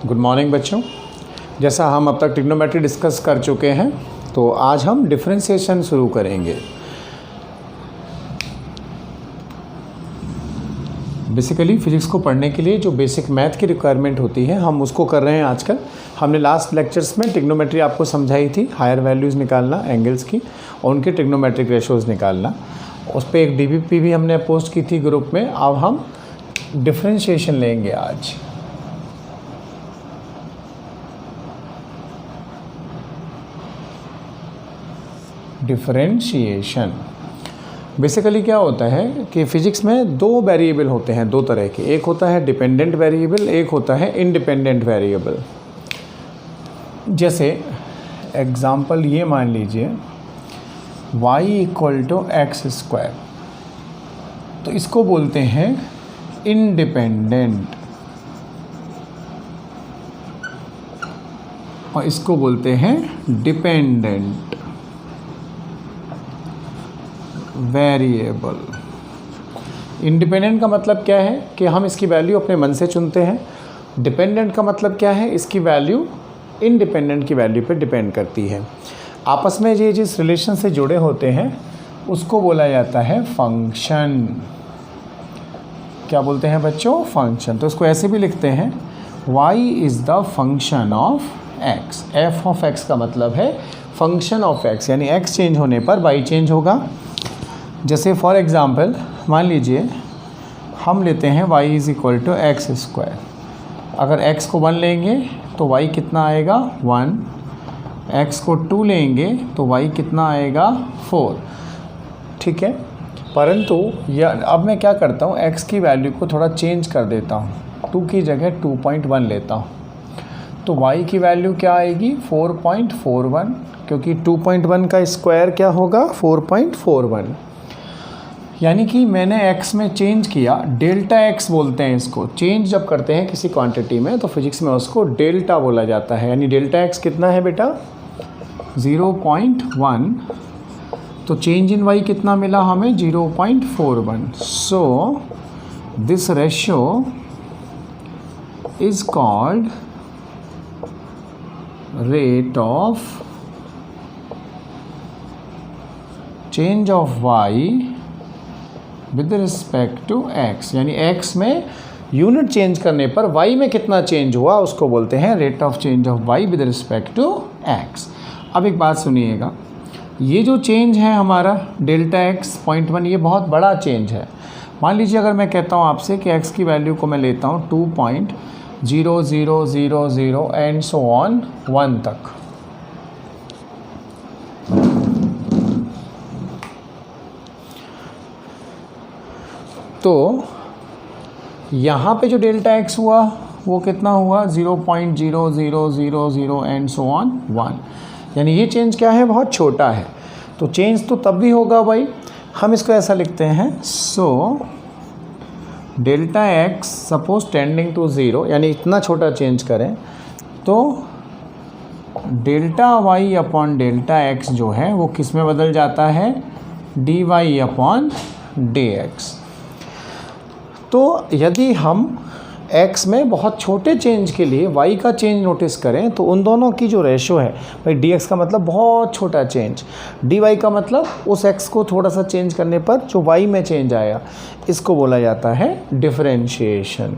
Good morning बच्चों। जैसा हम अब तक ट्रिग्नोमेट्री डिस्कस कर चुके हैं, तो आज हम डिफरेंशिएशन शुरू करेंगे। बेसिकली फिजिक्स को पढ़ने के लिए जो बेसिक मैथ की रिक्वायरमेंट होती है, हम उसको कर रहे हैं आजकल। हमने लास्ट लेक्चर्स में ट्रिग्नोमेट्री आपको समझाई थी, हायर वैल्यूज़ निकालना एंगल्स की और उनके ट्रिग्नोमेट्रिक रेशोज़ निकालना। उस पर एक डीबीपी भी हमने पोस्ट की थी ग्रुप में। अब हम डिफरेंशिएशन लेंगे आज। डिफरेंशिएशन बेसिकली क्या होता है कि फ़िज़िक्स में दो वेरिएबल होते हैं, दो तरह के। एक होता है डिपेंडेंट वेरिएबल, एक होता है इंडिपेंडेंट वेरिएबल। जैसे एग्ज़ाम्पल ये मान लीजिए y = x², तो इसको बोलते हैं इंडिपेंडेंट और इसको बोलते हैं डिपेंडेंट वेरिएबल। इंडिपेंडेंट का मतलब क्या है कि हम इसकी वैल्यू अपने मन से चुनते हैं। डिपेंडेंट का मतलब क्या है, इसकी वैल्यू इंडिपेंडेंट की वैल्यू पे डिपेंड करती है। आपस में ये जिस रिलेशन से जुड़े होते हैं उसको बोला जाता है फंक्शन। क्या बोलते हैं बच्चों? फंक्शन। तो इसको ऐसे भी लिखते हैं y is the function of x। f of x का मतलब है फंक्शन ऑफ x, यानी x चेंज होने पर y चेंज होगा। जैसे फॉर एग्ज़ाम्पल मान लीजिए हम लेते हैं y = x²। अगर x को 1 लेंगे तो y कितना आएगा? 1। x को 2 लेंगे तो y कितना आएगा? 4। ठीक है, परंतु अब मैं क्या करता हूँ, x की वैल्यू को थोड़ा चेंज कर देता हूँ। 2 की जगह 2.1 लेता हूँ, तो y की वैल्यू क्या आएगी? 4.41, क्योंकि 2.1 का स्क्वायर क्या होगा? 4.41। यानी कि मैंने x में चेंज किया। डेल्टा x बोलते हैं इसको। चेंज जब करते हैं किसी क्वांटिटी में तो फिजिक्स में उसको डेल्टा बोला जाता है। यानी डेल्टा x कितना है बेटा? 0.1। तो चेंज इन y कितना मिला हमें? 0.41। So this ratio is called rate of change of y with respect to x। यानी x में यूनिट चेंज करने पर y में कितना चेंज हुआ उसको बोलते हैं rate of change of y with respect to x। अब एक बात सुनिएगा, ये जो चेंज है हमारा डेल्टा x 0.1, ये बहुत बड़ा चेंज है। मान लीजिए अगर मैं कहता हूँ आपसे कि x की वैल्यू को मैं लेता हूँ 2.0000 एंड सो ऑन 1 तक, तो यहाँ पे जो डेल्टा x हुआ वो कितना हुआ? 0.0000 एंड सो ऑन 1। यानी ये चेंज क्या है? बहुत छोटा है। तो चेंज तो तब भी होगा भाई। हम इसको ऐसा लिखते हैं, so delta x suppose tending to 0, यानी इतना छोटा चेंज करें तो delta y upon delta x जो है वो किस में बदल जाता है? dy upon dx। तो यदि हम x में बहुत छोटे चेंज के लिए y का चेंज नोटिस करें तो उन दोनों की जो रेशो है भाई, dx का मतलब बहुत छोटा चेंज, dy का मतलब उस x को थोड़ा सा चेंज करने पर जो y में चेंज आया, इसको बोला जाता है डिफरेंशिएशन।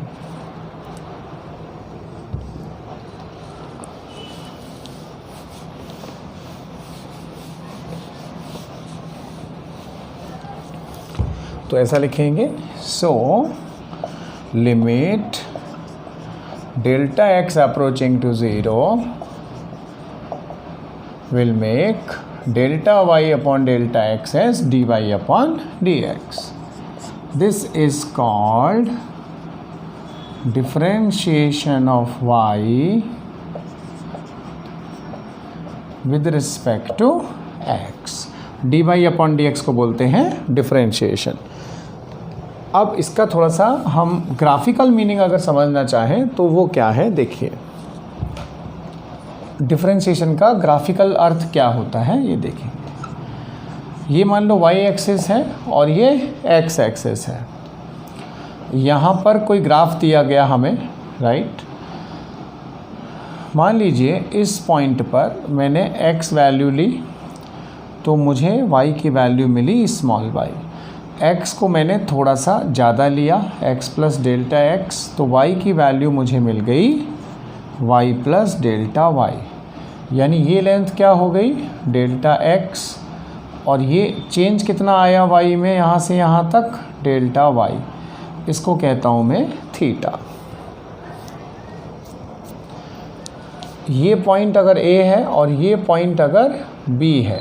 तो ऐसा लिखेंगे, so limit delta x approaching to 0 will make delta y upon delta x as dy upon dx. This is called differentiation of y with respect to x. dy upon dx को बोलते हैं differentiation. अब इसका थोड़ा सा हम graphical meaning अगर समझना चाहें तो वो क्या है, देखिए डिफरेंशिएशन का ग्राफिकल अर्थ क्या होता है ये देखिए। ये मान लो y एक्सिस है और ये x एक्सिस है। यहाँ पर कोई ग्राफ दिया गया हमें, राइट। मान लीजिए इस पॉइंट पर मैंने x वैल्यू ली तो मुझे y की वैल्यू मिली स्मॉल y। x को मैंने थोड़ा सा ज़्यादा लिया, x प्लस डेल्टा x, तो y की वैल्यू मुझे मिल गई y प्लस डेल्टा y। यानी ये लेंथ क्या हो गई, डेल्टा x, और ये चेंज कितना आया y में यहाँ से यहाँ तक, डेल्टा y। इसको कहता हूँ मैं थीटा। ये पॉइंट अगर A है और ये पॉइंट अगर B है,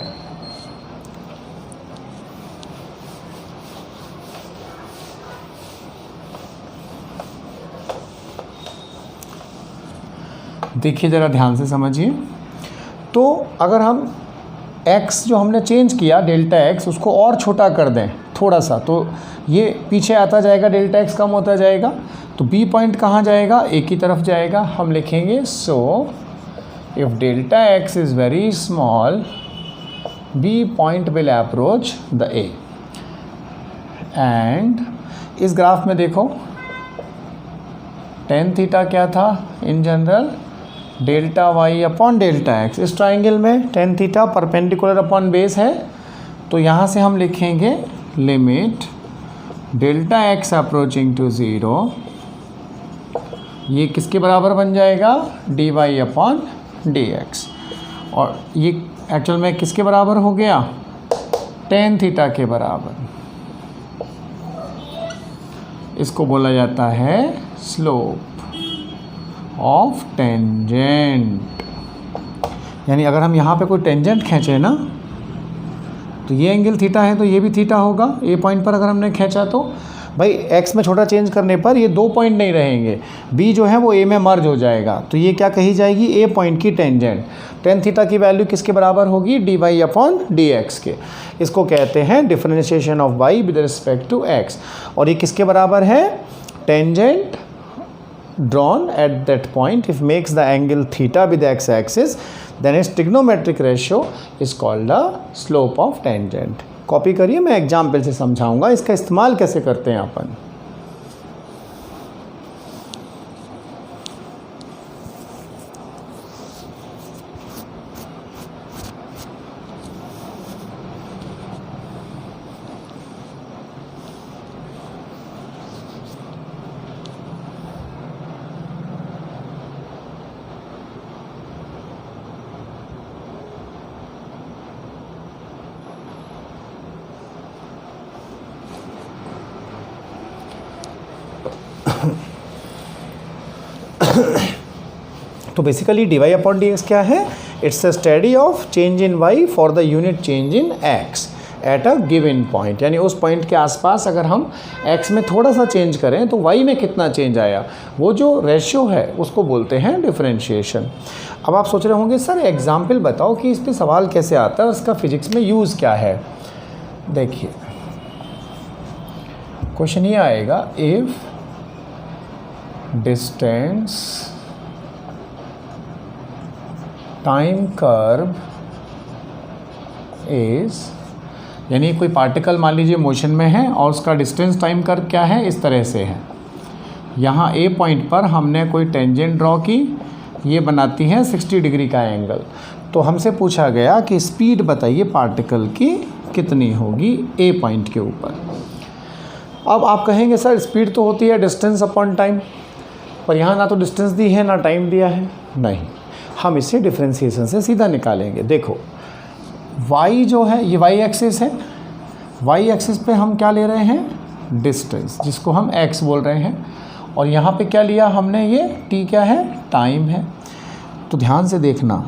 देखिए ज़रा ध्यान से समझिए। तो अगर हम x जो हमने चेंज किया डेल्टा x, उसको और छोटा कर दें थोड़ा सा, तो ये पीछे आता जाएगा, डेल्टा x कम होता जाएगा। तो b पॉइंट कहाँ जाएगा, a की तरफ जाएगा। हम लिखेंगे so if delta x is very small, b point will approach the a। And इस ग्राफ में देखो tan थीटा क्या था in general, delta y upon delta x. इस ट्राइंगल में tan theta perpendicular upon base है, तो यहाँ से हम लिखेंगे limit delta x approaching to zero, ये किसके बराबर बन जाएगा, d y upon d x. और ये एक्चुअल में किसके बराबर हो गया, tan थीटा के बराबर। इसको बोला जाता है स्लोप ऑफ टेंजेंट। यानी अगर हम यहाँ पे कोई टेंजेंट खींचे ना, तो ये एंगल थीटा है तो ये भी थीटा होगा। ए पॉइंट पर अगर हमने खींचा तो भाई एक्स में छोटा चेंज करने पर ये दो पॉइंट नहीं रहेंगे, बी जो है वो ए में मर्ज हो जाएगा। तो ये क्या कही जाएगी, ए पॉइंट की टेंजेंट। टेन थीटा की वैल्यू किसके बराबर होगी, d y upon d x के। इसको कहते हैं differentiation of y with respect to x. और ये किसके बराबर है, tangent drawn at that point if makes the angle theta with the x-axis, then its trigonometric ratio is called the slope of tangent। Copy करिए, मैं example से समझाऊंगा इसका इस्तेमाल कैसे करते हैं अपन। तो basically d y upon d x क्या है, it's a study of change in y for the unit change in x at a given point. यानी उस पॉइंट के आसपास अगर हम एक्स में थोड़ा सा चेंज करें तो वाई में कितना चेंज आया, वो जो रेशियो है उसको बोलते हैं डिफरेंशिएशन। अब आप सोच रहे होंगे सर एग्जाम्पल बताओ कि इस पर सवाल कैसे आता है, उसका फिजिक्स में यूज़ क्या है। देखिए क्वेश्चन ये आएगा, if distance time curve is, यानी कोई पार्टिकल मान लीजिए मोशन में है और उसका डिस्टेंस टाइम कर्व क्या है, इस तरह से है। यहाँ ए पॉइंट पर हमने कोई टेंजेंट ड्रॉ की, ये बनाती है 60 डिग्री का एंगल। तो हमसे पूछा गया कि स्पीड बताइए पार्टिकल की कितनी होगी ए पॉइंट के ऊपर। अब आप कहेंगे सर स्पीड तो होती है डिस्टेंस अपॉन टाइम, पर यहाँ ना तो डिस्टेंस दी है ना टाइम दिया है। नहीं, हम इसे डिफरेंशिएशन से सीधा निकालेंगे। देखो y जो है ये y एक्सिस है, y एक्सिस पे हम क्या ले रहे हैं, डिस्टेंस, जिसको हम x बोल रहे हैं। और यहाँ पे क्या लिया हमने, ये t क्या है, टाइम है। तो ध्यान से देखना,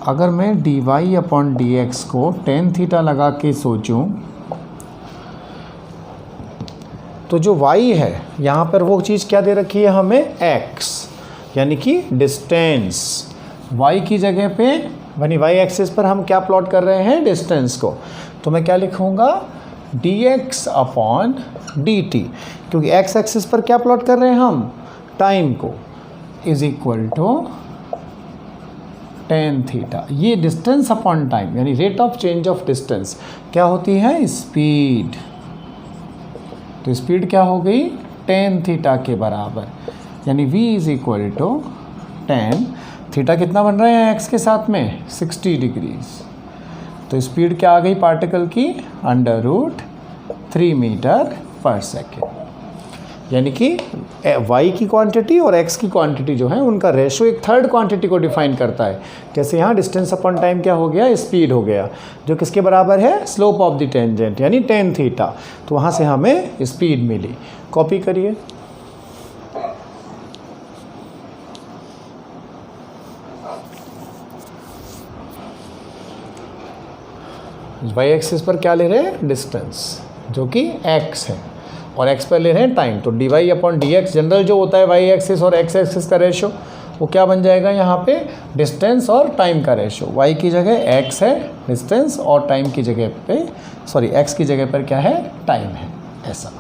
अगर मैं d y upon d x को टेन थीटा लगा के सोचूं तो जो y है यहाँ पर वो चीज़ क्या दे रखी है हमें, x, यानी कि डिस्टेंस। y की जगह पे यानी y एक्सिस पर हम क्या प्लॉट कर रहे हैं, डिस्टेंस को। तो मैं क्या लिखूँगा, dx अपॉन dt, क्योंकि x एक्सिस पर क्या प्लॉट कर रहे हैं हम, टाइम को, is equal to tan theta. ये डिस्टेंस अपॉन टाइम यानी rate of change of distance क्या होती है, स्पीड। तो स्पीड क्या हो गई, टेन थीटा के बराबर, यानी v is equal to tan theta कितना बन रहा है x के साथ में 60 डिग्रीज। तो स्पीड क्या आ गई पार्टिकल की √3 मीटर पर सेकेंड, यानी कि y की क्वांटिटी और x की क्वांटिटी जो है उनका रेशो एक थर्ड क्वांटिटी को डिफाइन करता है। जैसे यहाँ डिस्टेंस अपॉन टाइम क्या हो गया, स्पीड हो गया, जो किसके बराबर है स्लोप ऑफ द टेंजेंट यानी टेन थीटा। तो वहाँ से हमें स्पीड मिली। कॉपी करिए। y एक्सिस पर क्या ले रहे हैं, डिस्टेंस जो कि x है, और x पर ले रहे हैं टाइम। तो dy अपॉन dx जनरल जो होता है y एक्सिस और x एक्सिस का रेशो, वो क्या बन जाएगा यहाँ पे, डिस्टेंस और टाइम का रेशो। y की जगह x है डिस्टेंस, और टाइम की जगह पे x की जगह पर क्या है, टाइम है। ऐसा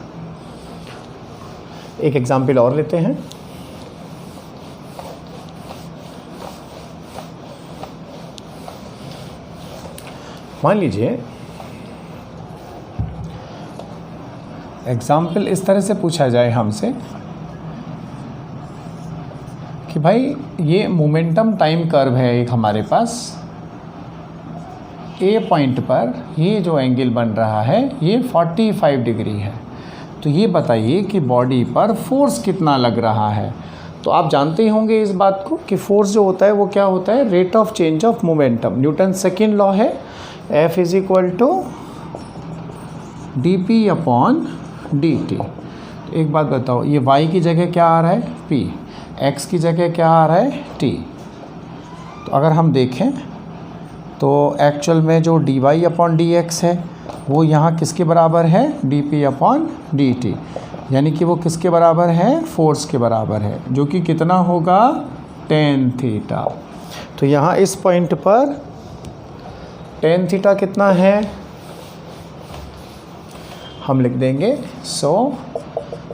एक एग्जाम्पल और लेते हैं। मान लीजिए एग्जाम्पल इस तरह से पूछा जाए हमसे कि भाई ये मोमेंटम टाइम कर्व है एक हमारे पास, ए पॉइंट पर ये जो एंगल बन रहा है ये 45 डिग्री है। तो ये बताइए कि बॉडी पर फोर्स कितना लग रहा है। तो आप जानते ही होंगे इस बात को कि फोर्स जो होता है वो क्या होता है, rate of change of momentum. Newton second law है F is equal to dp upon dt। एक बात बताओ, ये y की जगह क्या आ रहा है, p, x की जगह क्या आ रहा है, t। तो अगर हम देखें तो एक्चुअल में जो dy अपॉन dx है वो यहाँ किसके बराबर है, dp अपॉन dt, यानी कि वो किसके बराबर है, फोर्स के बराबर है, जो कि कितना होगा, टेन थीटा। तो यहाँ इस पॉइंट पर टेन थीटा कितना है, हम लिख देंगे सो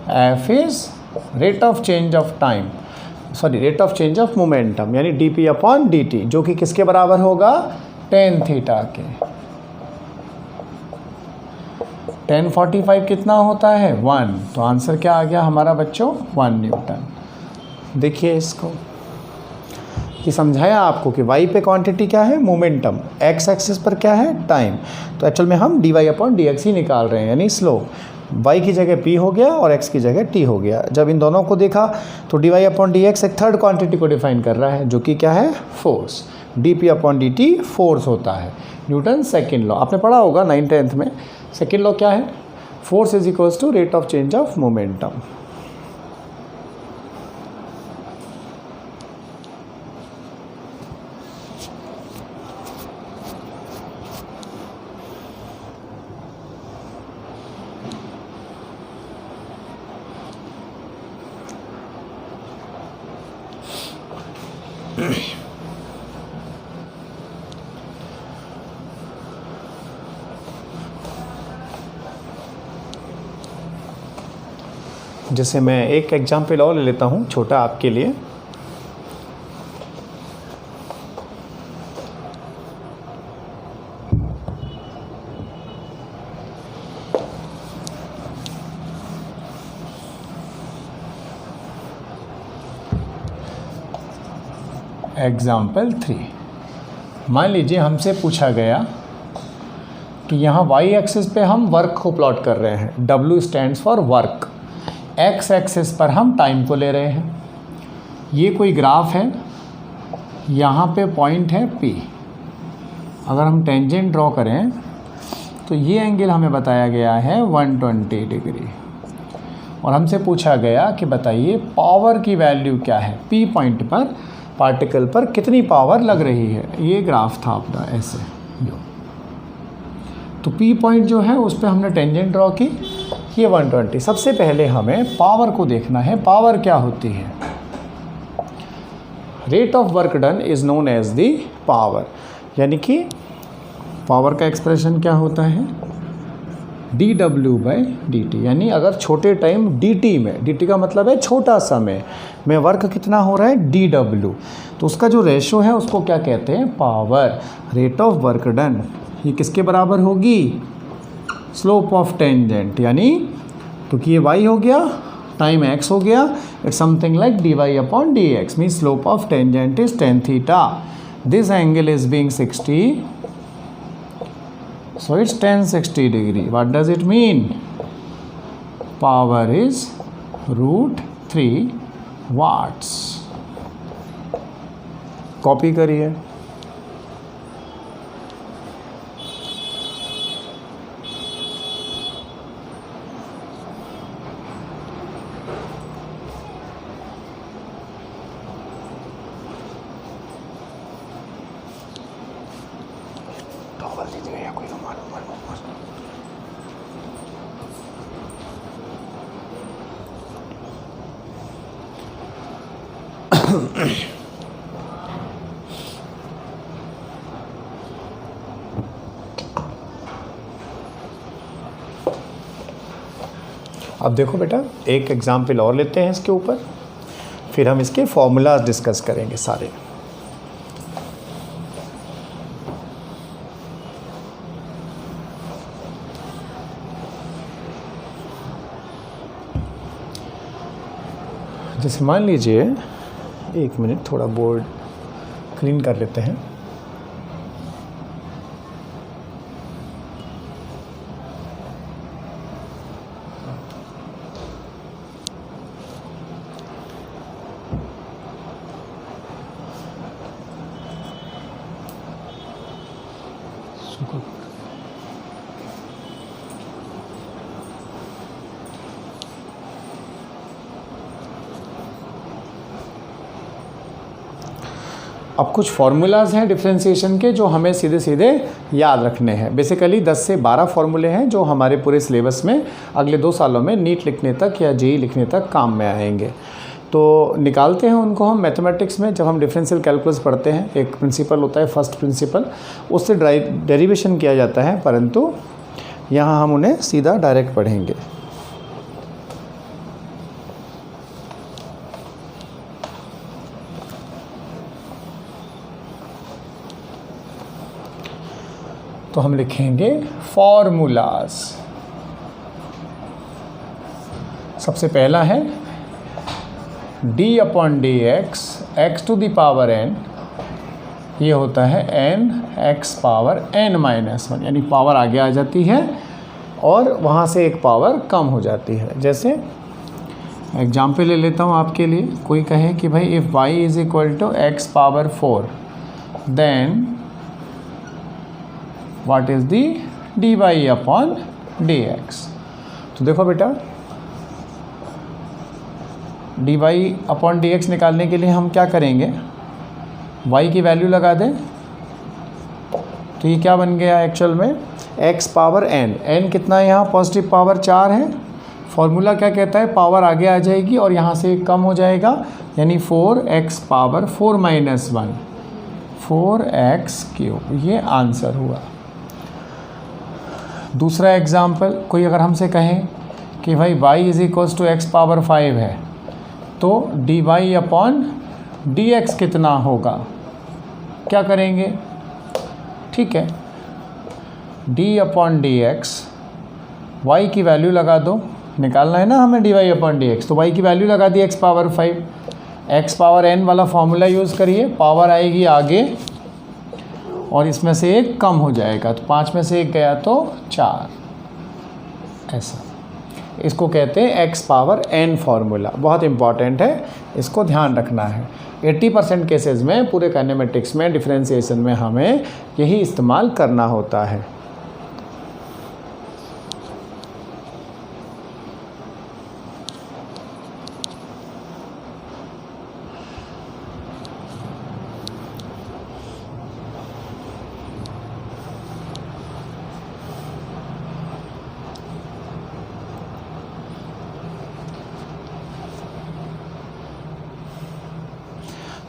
F is rate of change of time, sorry rate of change of momentum, यानी dp अपॉन dt, जो कि किसके बराबर होगा, टेन थीटा के। 1045 कितना होता है, 1। तो आंसर क्या आ गया हमारा बच्चों, 1 न्यूटन। देखिए इसको कि समझाया आपको कि y पे क्वांटिटी क्या है, मोमेंटम, x एक्सिस पर क्या है, टाइम। तो एक्चुअल में हम dy अपॉन dx ही निकाल रहे हैं, यानी स्लोप। y की जगह p हो गया और x की जगह t हो गया। जब इन दोनों को देखा तो dy अपॉन dx एक थर्ड क्वांटिटी को डिफाइन कर रहा है, जो कि क्या है, force. dp upon dt force होता है। न्यूटन सेकेंड लॉ आपने पढ़ा होगा 9th में। सेकेंड लॉ क्या है, force is equals to rate of change of momentum. जैसे मैं एक एग्जाम्पल और ले लेता हूँ छोटा आपके लिए। एग्जाम्पल 3, मान लीजिए हमसे पूछा गया कि यहाँ y एक्सिस पे हम वर्क को प्लॉट कर रहे हैं, W stands for work, x axis पर हम टाइम को ले रहे हैं। ये कोई ग्राफ है, यहाँ पे पॉइंट है P। अगर हम टेंजेंट ड्रॉ करें तो ये एंगल हमें बताया गया है 120 डिग्री, और हमसे पूछा गया कि बताइए पावर की वैल्यू क्या है, P पॉइंट पर पार्टिकल पर कितनी पावर लग रही है। ये ग्राफ था अपना ऐसे जो, तो P पॉइंट जो है उस पर हमने टेंजेंट ड्रॉ की, ये 120। सबसे पहले हमें पावर को देखना है, पावर क्या होती है। Rate of work done is known as the power, यानी कि पावर का एक्सप्रेशन क्या होता है, dW/dt, यानी अगर छोटे टाइम dt में, dt का मतलब है छोटा समय में वर्क कितना हो रहा है, dW, तो उसका जो रेशो है उसको क्या कहते हैं, power. Rate of work done ये किसके बराबर होगी, स्लोप ऑफ टेंजेंट, यानी क्योंकि ये y हो गया टाइम x हो गया, it's something like dy/dx means slope of tangent is tan theta. This angle is being 60, so it's tan 60 degree. What does it mean? Power is √3 watts. Copy करिए. अब देखो बेटा, एक एग्जाम्पल और लेते हैं इसके ऊपर, फिर हम इसके फॉर्मूलाज डिस्कस करेंगे सारे. जैसे मान लीजिए, एक मिनट थोड़ा बोर्ड क्लीन कर लेते हैं. अब कुछ फार्मूलाज हैं डिफरेंशिएशन के जो हमें सीधे सीधे याद रखने हैं. बेसिकली 10 से 12 फार्मूले हैं जो हमारे पूरे सिलेबस में अगले 2 सालों में नीट लिखने तक या जेई लिखने तक काम में आएंगे. तो निकालते हैं उनको हम मैथमेटिक्स में. जब हम डिफरेंशियल कैलकुलस पढ़ते हैं, एक प्रिंसिपल होता है फर्स्ट प्रिंसिपल, उससे डेरिवेशन किया जाता है, परंतु यहाँ हम उन्हें सीधा डायरेक्ट पढ़ेंगे. तो हम लिखेंगे फॉर्मूलाज. सबसे पहला है d/dx x⁴n, ये होता है n(x⁴n-1), यानी पावर आगे आ जाती है और वहाँ से एक पावर कम हो जाती है. जैसे एग्जाम्पल ले लेता हूँ आपके लिए. कोई कहे कि भाई if y is equal to x⁴, then what is the dy/dx. तो देखो बेटा, dy/dx निकालने के लिए हम क्या करेंगे, y की वैल्यू लगा दें. तो ये क्या बन गया एक्चुअल में, x⁴n. n कितना है यहाँ, पॉजिटिव पावर 4 है. फॉर्मूला क्या कहता है, पावर आगे आ जाएगी और यहाँ से कम हो जाएगा, यानी 4x⁴ 4-1, 4x³. ये आंसर हुआ. दूसरा एग्जाम्पल, कोई अगर हमसे कहें कि भाई y is equals to x⁵ है, तो dy/dx कितना होगा, क्या करेंगे. ठीक है, d/dx, y की वैल्यू लगा दो. निकालना है ना हमें dy/dx, तो y की वैल्यू लगा दी x⁵. x⁴n वाला फॉर्मूला यूज़ करिए, पावर आएगी आगे और इसमें से एक कम हो जाएगा, तो 5 में से एक गया तो 4. ऐसा, इसको कहते हैं x⁴n फार्मूला. बहुत इंपॉर्टेंट है, इसको ध्यान रखना है. 80% केसेस में पूरे काइनेमेटिक्स में डिफरेंशिएशन में हमें यही इस्तेमाल करना होता है.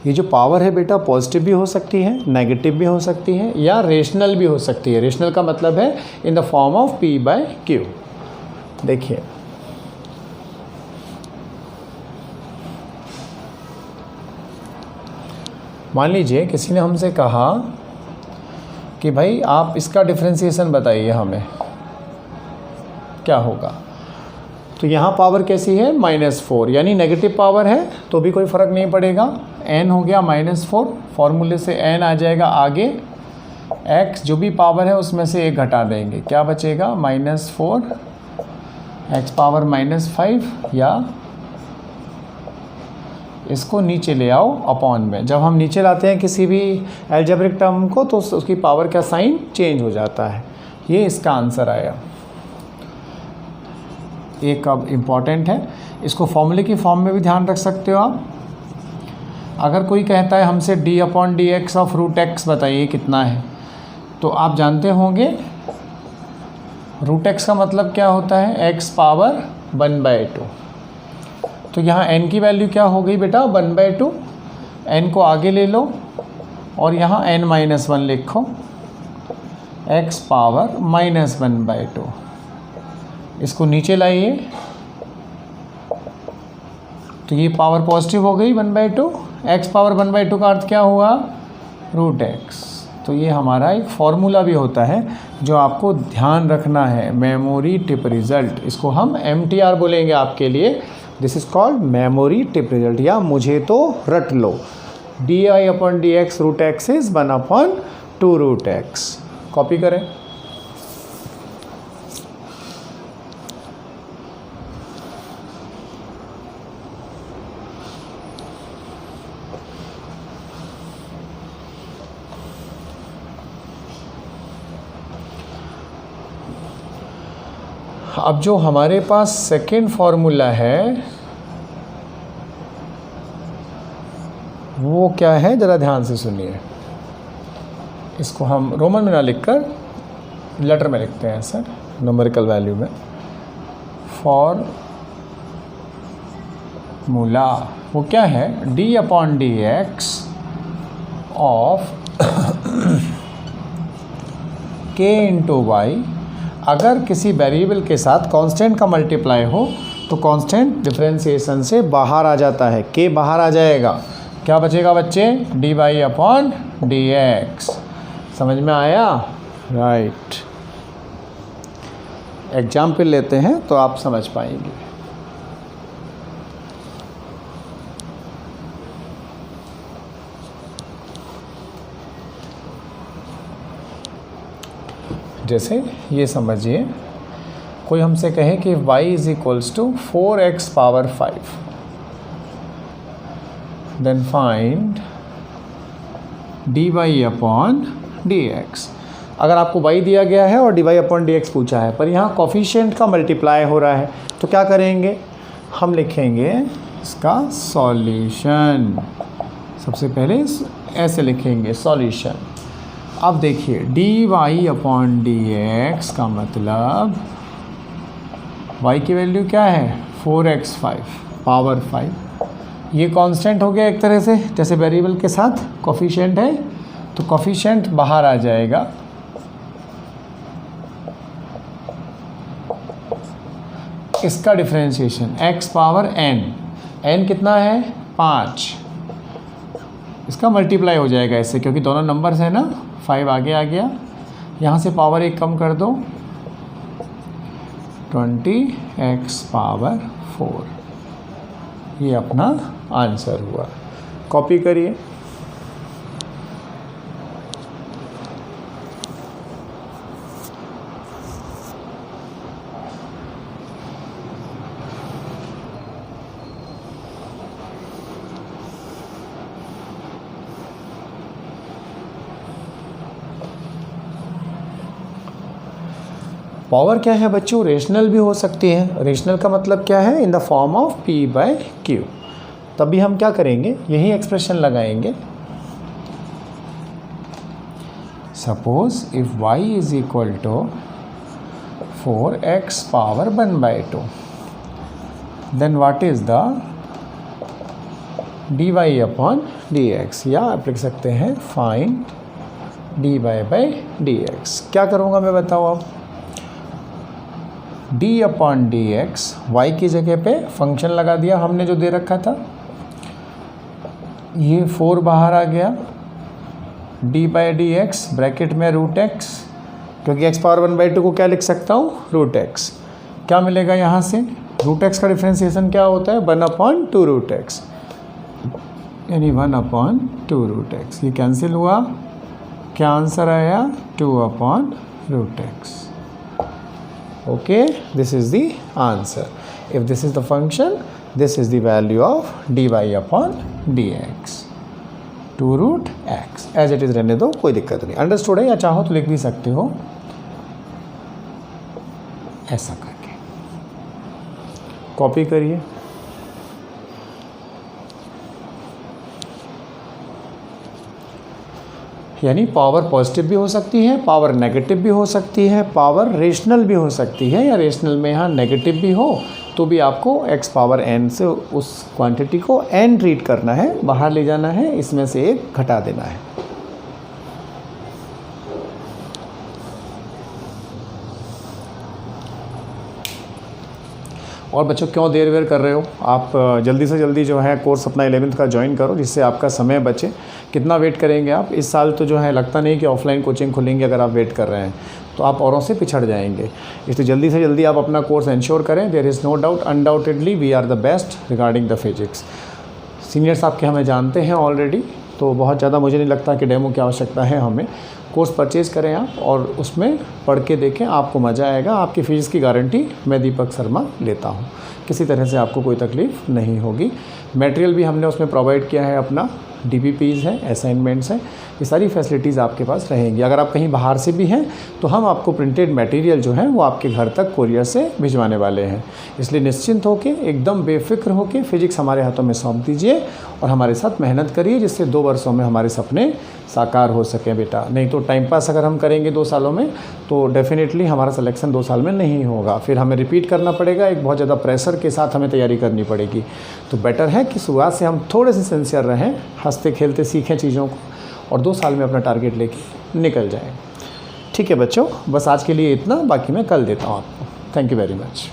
ये जो पावर है बेटा, पॉजिटिव भी हो सकती है, नेगेटिव भी हो सकती है, या रेशनल भी हो सकती है. रेशनल का मतलब है in the form of p/q. देखिए, मान लीजिए किसी ने हमसे कहा कि भाई आप इसका डिफरेंशिएशन बताइए हमें, क्या होगा. तो यहाँ पावर कैसी है -4, यानी नेगेटिव पावर है तो भी कोई फ़र्क नहीं पड़ेगा। n हो गया -4, फॉर्मूले से n आ जाएगा आगे, x जो भी पावर है उसमें से 1 घटा देंगे, क्या बचेगा -4 x पावर -5, या इसको नीचे ले आओ अपॉन में। जब हम नीचे लाते हैं किसी भी अलजेब्रिक टर्म को तो उसकी पावर का साइन चेंज हो जाता है। ये इसका आंसर आया। एक अब इम्पॉर्टेंट है, इसको फॉर्मूले की फॉर्म में भी ध्यान रख सकते हो आप। अगर कोई कहता है हमसे d/dx ऑफ √x बताइए कितना है, तो आप जानते होंगे √x का मतलब क्या होता है, x पावर 1/2। तो यहाँ n की वैल्यू क्या हो गई बेटा 1/2, n को आगे ले लो और यहाँ n-1 लिखो, x पावर -1/2। इसको नीचे लाइए तो ये पावर पॉजिटिव हो गई 1/2, x पावर 1/2 का अर्थ क्या हुआ √x। तो ये हमारा एक फॉर्मूला भी होता है जो आपको ध्यान रखना है, मेमोरी टिप रिज़ल्ट। इसको हम MTR बोलेंगे आपके लिए, this is called memory tip result, या मुझे तो रट लो। di/dx √x is 1/2 √x। Copy करें। अब जो हमारे पास सेकेंड फार्मूला है वो क्या है, ज़रा ध्यान से सुनिए। इसको हम रोमन में ना लिखकर लेटर में लिखते हैं सर, न्यूमेरिकल वैल्यू में। फॉर्मूला वो क्या है, d/dx ऑफ k × y। अगर किसी वेरिएबल के साथ कांस्टेंट का मल्टीप्लाई हो तो कांस्टेंट डिफरेंशिएशन से बाहर आ जाता है, k बाहर आ जाएगा, क्या बचेगा बच्चे dy/dx। समझ में आया, राइट। एग्जाम्पल लेते हैं तो आप समझ पाएंगे। जैसे ये समझिए, कोई हमसे कहे कि y is equals to 4x power 5, then find dy/dx। अगर आपको y दिया गया है और dy/dx पूछा है, पर यहाँ कोफिशिएंट का मल्टीप्लाई हो रहा है, तो क्या करेंगे, हम लिखेंगे इसका सॉल्यूशन। सबसे पहले ऐसे लिखेंगे सॉल्यूशन। अब देखिए dy/dx का मतलब y की वैल्यू क्या है 4x5 पावर 5, ये कांस्टेंट हो गया एक तरह से, जैसे वेरिएबल के साथ कोफिशिएंट है तो कोफिशिएंट बाहर आ जाएगा। इसका डिफरेंशिएशन x पावर n कितना है 5, इसका मल्टीप्लाई हो जाएगा इससे, क्योंकि दोनों नंबर्स है ना, 5 आगे आ गया, यहाँ से पावर 1 कम कर दो, 20x पावर 4। ये अपना आंसर हुआ। कॉपी करिए। पावर क्या है बच्चों, रेशनल भी हो सकती है। रेशनल का मतलब क्या है, in the form of p/q। तभी हम क्या करेंगे, यही एक्सप्रेशन लगाएंगे। Suppose if y is equal to 4x power 1/2, then what is the dy/dx, या आप लिख सकते हैं फाइंड dy/dx। क्या करूँगा मैं बताओ अब, d/dx y की जगह पे फंक्शन लगा दिया हमने जो दे रखा था, ये 4 बाहर आ गया, d/dx ब्रैकेट में √x, क्योंकि x पावर 1/2 को क्या लिख सकता हूँ √x। क्या मिलेगा यहाँ से रूट एक्स का डिफ्रेंसिएशन क्या होता है 1/2 रूट एक्स, यानी 1/2 रूट एक्स। ये कैंसिल हुआ, क्या आंसर आया 2/रूट x. Okay, this is the answer. If this is the function, this is the value of dy/dx 2 root x. As it is रहने दो, कोई दिक्कत नहीं। अंडरस्टूड है, या चाहो तो लिख भी सकते हो ऐसा करके। कॉपी करिए। यानी पावर पॉजिटिव भी हो सकती है, पावर नेगेटिव भी हो सकती है, पावर रेशनल भी हो सकती है, या रेशनल में यहाँ नेगेटिव भी हो तो भी आपको x पावर n से उस क्वांटिटी को n ट्रीट करना है, बाहर ले जाना है, इसमें से एक घटा देना है। और बच्चों क्यों देर वेर कर रहे हो, आप जल्दी से जल्दी जो है कोर्स अपना 11th का ज्वाइन करो, जिससे आपका समय बचे। कितना वेट करेंगे आप? इस साल तो जो है लगता नहीं कि ऑफलाइन कोचिंग खुलेंगे। अगर आप वेट कर रहे हैं तो आप औरों से पिछड़ जाएंगे, इसलिए जल्दी से जल्दी आप अपना कोर्स इंश्योर करें। There is no doubt, undoubtedly we are the best regarding the physics. Seniors आपके हमें जानते हैं ऑलरेडी, तो बहुत ज़्यादा मुझे नहीं लगता कि डेमो की आवश्यकता है हमें। कोर्स परचेज़ करें आप और उसमें पढ़ के देखें, आपको मज़ा आएगा। आपकी फ़ीस की गारंटी मैं दीपक शर्मा लेता हूँ, किसी तरह से आपको कोई तकलीफ़ नहीं होगी। मटेरियल भी हमने उसमें प्रोवाइड किया है, अपना DPPs है, असाइनमेंट्स हैं, ये सारी फैसिलिटीज़ आपके पास रहेंगी। अगर आप कहीं बाहर से भी हैं तो हम आपको प्रिंटेड मटेरियल जो है वो आपके घर तक कोरियर से भिजवाने वाले हैं। इसलिए निश्चिंत होकर, एकदम बेफिक्र होकर फिजिक्स हमारे हाथों में सौंप दीजिए और हमारे साथ मेहनत करिए, जिससे 2 वर्षों में हमारे सपने साकार हो सकें बेटा। नहीं तो टाइम पास अगर हम करेंगे 2 सालों में तो डेफिनेटली हमारा सिलेक्शन 2 साल में नहीं होगा, फिर हमें रिपीट करना पड़ेगा, एक बहुत ज़्यादा प्रेशर के साथ हमें तैयारी करनी पड़ेगी। तो बेटर है कि शुरुआत से हम थोड़े से सिंसियर रहें, हंसते खेलते सीखें चीज़ों को और 2 साल में अपना टारगेट लेके निकल जाएं। ठीक है बच्चों, बस आज के लिए इतना, बाकी मैं कल देता हूँ आपको। Thank you very much.